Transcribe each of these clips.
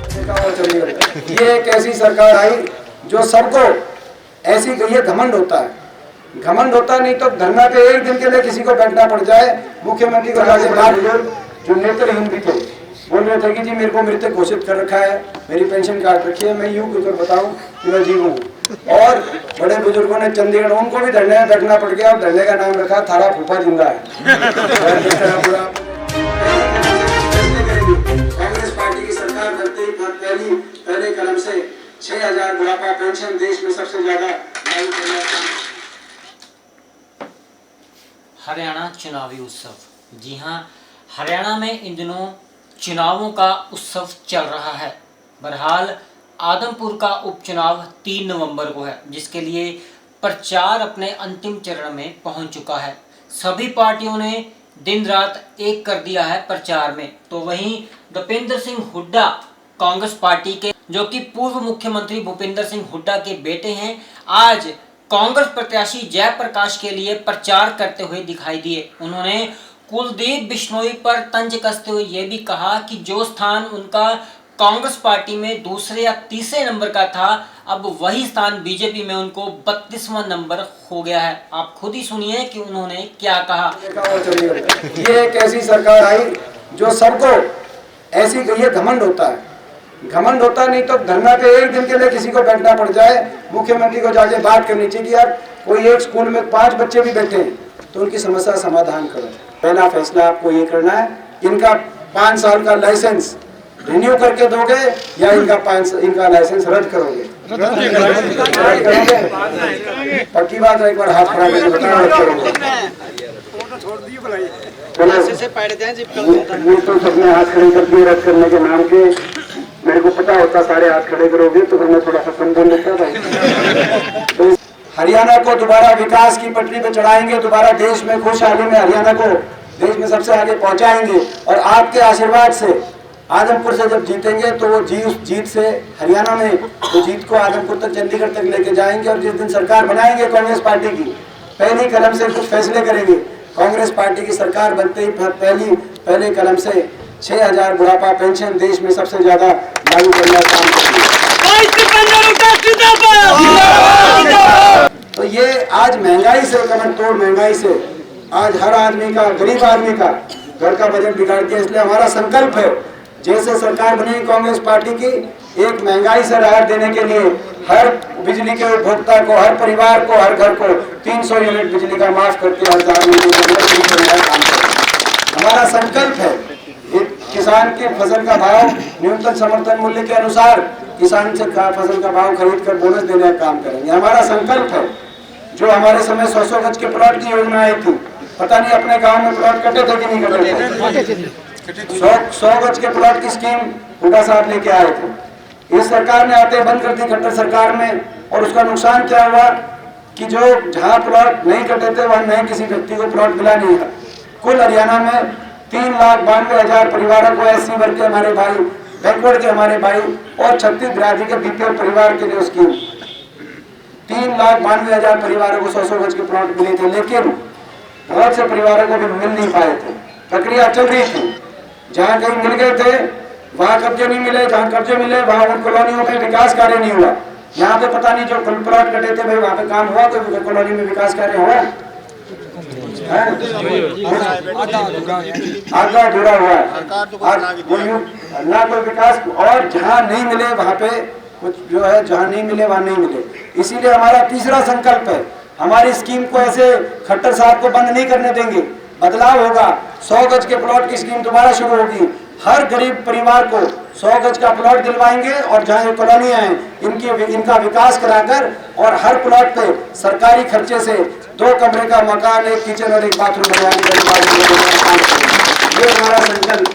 ये एक ऐसी सरकार आई जो सबको ऐसी ये घमंड होता है, घमंड होता नहीं तो धरना पे एक दिन के लिए किसी को बैठना पड़ जाए। मुख्यमंत्री को जाके बात जो नेत्रहीन भी थे बोल रहे थे कि जी मेरे को मृतक घोषित कर रखा है, मेरी पेंशन काट रखी है, मैं यूं कर बताऊं कि मैं जीव हूँ। और बड़े बुजुर्गों ने चंडीगढ़ उनको भी धरने में बैठना पड़ गया और धरने का नाम रखा थारा फूफा जिंदा है। कांग्रेस पार्टी की सरकार बनते ही पहले कदम से 6000 बुढ़ापा पेंशन देश में सबसे ज्यादा लागू करना। हरियाणा चुनावी उत्सव। जी हां, हरियाणा में इन दिनों चुनावों का उत्सव चल रहा है। बहरहाल आदमपुर का उपचुनाव 3 नवंबर को है, जिसके लिए प्रचार अपने अंतिम चरण में पहुंच चुका है। सभी पार्टियों ने दिन रात एक कर दिया है प्रचार में। तो वहीं भूपेंद्र सिंह हुड्डा कांग्रेस पार्टी के, जो कि पूर्व मुख्यमंत्री भूपेंद्र सिंह हुड्डा के बेटे हैं, आज कांग्रेस प्रत्याशी जयप्रकाश के लिए प्रचार करते हुए दिखाई दिए। उन्होंने कुलदीप बिश्नोई पर तंज कसते हुए यह भी कहा कि जो स्थान उनका कांग्रेस पार्टी में दूसरे या तीसरे नंबर का था, अब वही स्थान बीजेपी में उनको 32वां नंबर हो गया है। आप खुद ही सुनिए कि उन्होंने क्या कहा। ये एक ऐसी सरकार आई जो सबको ऐसी ये घमंड होता है, घमंड होता नहीं तो धरना पे एक दिन के लिए किसी को बैठना पड़ जाए। मुख्यमंत्री को जाके बात करनी चाहिए कि यार कोई एक स्कूल में 5 बच्चे भी बैठे हैं तो उनकी समस्या समाधान करो। पहला फैसला आपको ये करना है, इनका 5 साल का लाइसेंस रिन्यू करके दोगे या इनका लाइसेंस रद्द करोगे? पक्की बात है, एक बार हाथ खड़ा करके बताओ रद्द करोगे। तो सबने हाथ खड़े कर दिए रद्द करने के नाम के। मेरे को पता होता सारे हाथ खड़े करोगे तो मैं थोड़ा सा संबोधन लेता था। तो हरियाणा को दोबारा विकास की पटरी पे चढ़ाएंगे, दोबारा देश में खुशहाली में हरियाणा को देश में सबसे आगे पहुंचाएंगे। और आपके आशीर्वाद से आदमपुर से जब जीतेंगे तो वो जीत से हरियाणा में तो जीत को आदमपुर तक, चंडीगढ़ तक लेके जाएंगे। और जिस दिन सरकार बनाएंगे कांग्रेस पार्टी की, पहली कलम से कुछ फैसले करेंगे। कांग्रेस पार्टी की सरकार बनते ही पहले कलम से 6000 बुढ़ापा पेंशन देश में सबसे ज्यादा लागू करने का काम करेंगे। तो ये आज महंगाई से, कमर तोड़ महंगाई से आज हर आदमी का, गरीब आदमी का घर का बजट बिगाड़ दिया। इसलिए हमारा संकल्प है, जैसे सरकार बनी कांग्रेस पार्टी की, एक महंगाई से राहत देने के लिए हर बिजली के उपभोक्ता को, हर परिवार को, हर घर को 300 यूनिट बिजली का माफ करके 1000 यूनिट। हमारा संकल्प है किसान की फसल का भाव न्यूनतम समर्थन मूल्य के अनुसार किसान से फसल का भाव खरीद कर बोनस देने का काम करेंगे। हमारा संकल्प है, जो हमारे समय 100 गज के प्लॉट की योजना आई थी, पता नहीं अपने गांव में प्लॉट कटे थे कि नहीं कटे थे। 100 गज के प्लॉट की स्कीम हुड्डा साहब लेके आए थे। इस सरकार ने आते बंद कर दी, खट्टर सरकार में। और उसका नुकसान क्या हुआ कि जो जहाँ प्लॉट नहीं कटे थे वहाँ नए किसी व्यक्ति को प्लॉट मिला नहीं है। कुल हरियाणा में 3,92,000 परिवारों को, एससी वर्ग के हमारे भाई, बैकवर्ड के हमारे भाई और 36 बिरादरी के बीपीएल परिवार के लिए स्कीम 3,92,000 परिवारों को 100 गज के प्लॉट मिले थे। लेकिन बहुत से परिवारों को भी मिल नहीं पाए थे। प्रक्रिया चल रही थी, जहाँ कहीं मिल गए थे वहाँ कब्जे नहीं मिले, जहाँ कब्जे मिले वहाँ उन कॉलोनियों में विकास कार्य नहीं हुआ। यहाँ पे पता नहीं जो प्लॉट कटे थे भाई वहाँ पे काम हुआ, कोई कॉलोनी में विकास कार्य हुआ? आधा जुड़ा हुआ है ना कोई विकास। और जहाँ नहीं मिले वहाँ पे कुछ जो है, जहाँ नहीं मिले वहाँ नहीं मिले। इसीलिए हमारा तीसरा संकल्प है, हमारी स्कीम को ऐसे खट्टर साहब को बंद नहीं करने देंगे। बदलाव होगा, 100 गज के प्लॉट की स्कीम दोबारा शुरू होगी। हर गरीब परिवार को 100 गज का प्लॉट दिलवाएंगे और जहाँ ये कॉलोनियाँ हैं इनका विकास कराकर, और हर प्लॉट पे सरकारी खर्चे से 2 कमरे का मकान, 1 किचन और 1 बाथरूम बनवाने का ये हमारा संकल्प।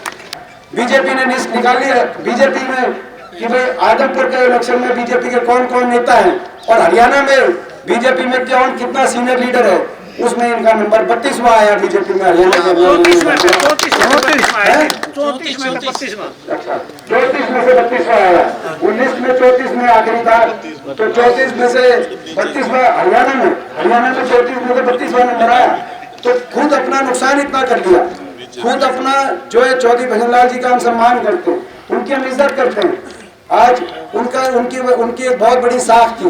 बीजेपी ने लिस्ट निकाली है बीजेपी में कि भाई आदमपुर के इलेक्शन में बीजेपी के कौन कौन नेता हैं और हरियाणा में बीजेपी में कौन कितना सीनियर लीडर है, उसमें इनका नंबर 32वां आया बीजेपी में हरियाणा में। 34 में से 32वां आया। 19 में 34 में आखिरी था, तो 34 में से 32वां हरियाणा में 34 में से 32वां नंबर आया। तो खुद अपना नुकसान इतना कर लिया, खुद अपना जो है चौधरी भजन लाल जी का हम सम्मान करते हैं, उनकी हम इज्जत करते हैं, आज उनकी एक बहुत बड़ी साख थी,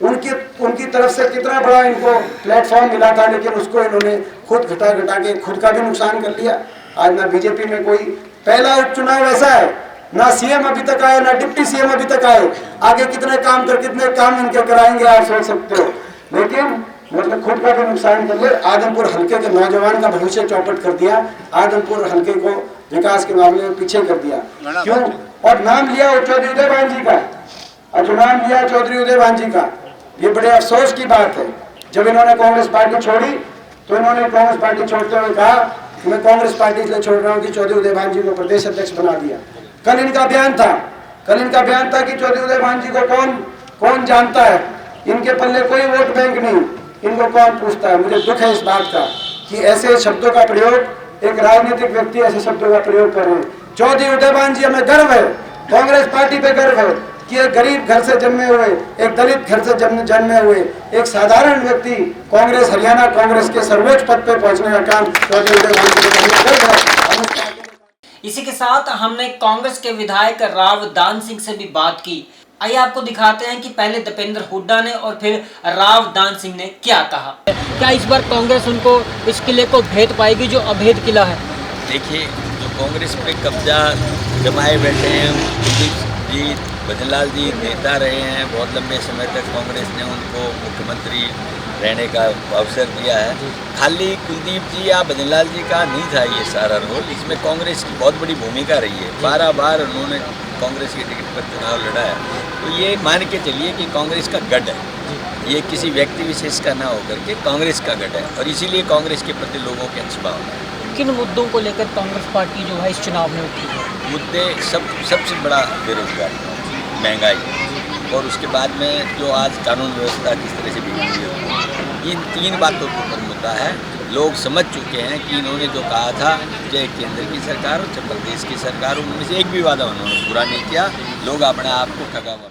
उनकी तरफ से कितना बड़ा इनको प्लेटफॉर्म मिला था, लेकिन उसको इन्होंने खुद घटा के खुद का भी नुकसान कर लिया। आज ना बीजेपी में कोई, पहला उपचुनाव ऐसा है, ना सीएम अभी तक आए, ना डिप्टी सीएम अभी तक आए, आगे कितने काम इनके कराएंगे आप सोच सकते हो, लेकिन मतलब खुद का भी नुकसान कर लिया। आदमपुर हल्के के नौजवान का भविष्य चौपट कर दिया, आदमपुर हल्के को विकास के मामले में पीछे कर दिया। क्यों? और नाम लिया चौधरी उदयभान जी का, नाम लिया चौधरी उदयभान जी का। ये बड़े अफसोस की बात है, जब इन्होंने कांग्रेस पार्टी छोड़ी तो इन्होंने कांग्रेस पार्टी छोड़ते हुए कहा कि मैं कांग्रेस पार्टी इसलिए छोड़ रहा हूँ कि चौधरी उदयभान जी को प्रदेश अध्यक्ष बना दिया। कल इनका बयान था कि चौधरी उदयभान जी को कौन जानता है, इनके पल्ले कोई वोट बैंक नहीं, इनको कौन पूछता है। मुझे दुख है इस बात का कि ऐसे शब्दों का प्रयोग, एक राजनीतिक व्यक्ति ऐसे शब्दों का प्रयोग कर रहे हैं। चौधरी उदयभान जी, हमें गर्व है, कांग्रेस पार्टी पे गर्व है कि एक गरीब घर से जन्मे हुए, एक दलित घर से जन्मे हुए एक साधारण व्यक्ति कांग्रेस, हरियाणा कांग्रेस के सर्वोच्च पद पे पहुंचने का काम चौधरी उदयभान जी को गर्व है। इसी के साथ हमने कांग्रेस के विधायक राव दान सिंह से भी बात की। आइए आपको दिखाते हैं कि पहले दीपेंद्र हुड्डा ने और फिर राव दान सिंह ने क्या कहा। क्या इस बार कांग्रेस उनको इस किले को भेद पाएगी जो अभेद किला है? देखिए, जो कांग्रेस पे कब्जा जमाए बैठे हैं, कुलदीप जी, भजनलाल जी नेता रहे हैं, बहुत लंबे समय तक कांग्रेस ने उनको मुख्यमंत्री रहने का अवसर दिया है। खाली कुलदीप जी या भजनलाल जी का नहीं था ये सारा रोल, इसमें कांग्रेस की बहुत बड़ी भूमिका रही है। 12 बार उन्होंने कांग्रेस के टिकट पर चुनाव लड़ा है, तो ये मान के चलिए कि कांग्रेस का गढ़ है, ये किसी व्यक्ति विशेष का ना होकर के कांग्रेस का गढ़ है, और इसीलिए कांग्रेस के प्रति लोगों के अच्छी भावना है। किन मुद्दों को लेकर कांग्रेस पार्टी जो है इस चुनाव में उठी है? मुद्दे सबसे बड़ा बेरोजगारी, महंगाई, और उसके बाद में जो आज कानून व्यवस्था किस तरह से बिगड़ी है, इन 3 बातों के ऊपर मुद्दा है। लोग समझ चुके हैं कि इन्होंने जो कहा था, चाहे केंद्र की सरकार हो चाहे प्रदेश की सरकार हो, उनमें से एक भी वादा उन्होंने पूरा नहीं किया। लोग अपने आप को ठगा हुआ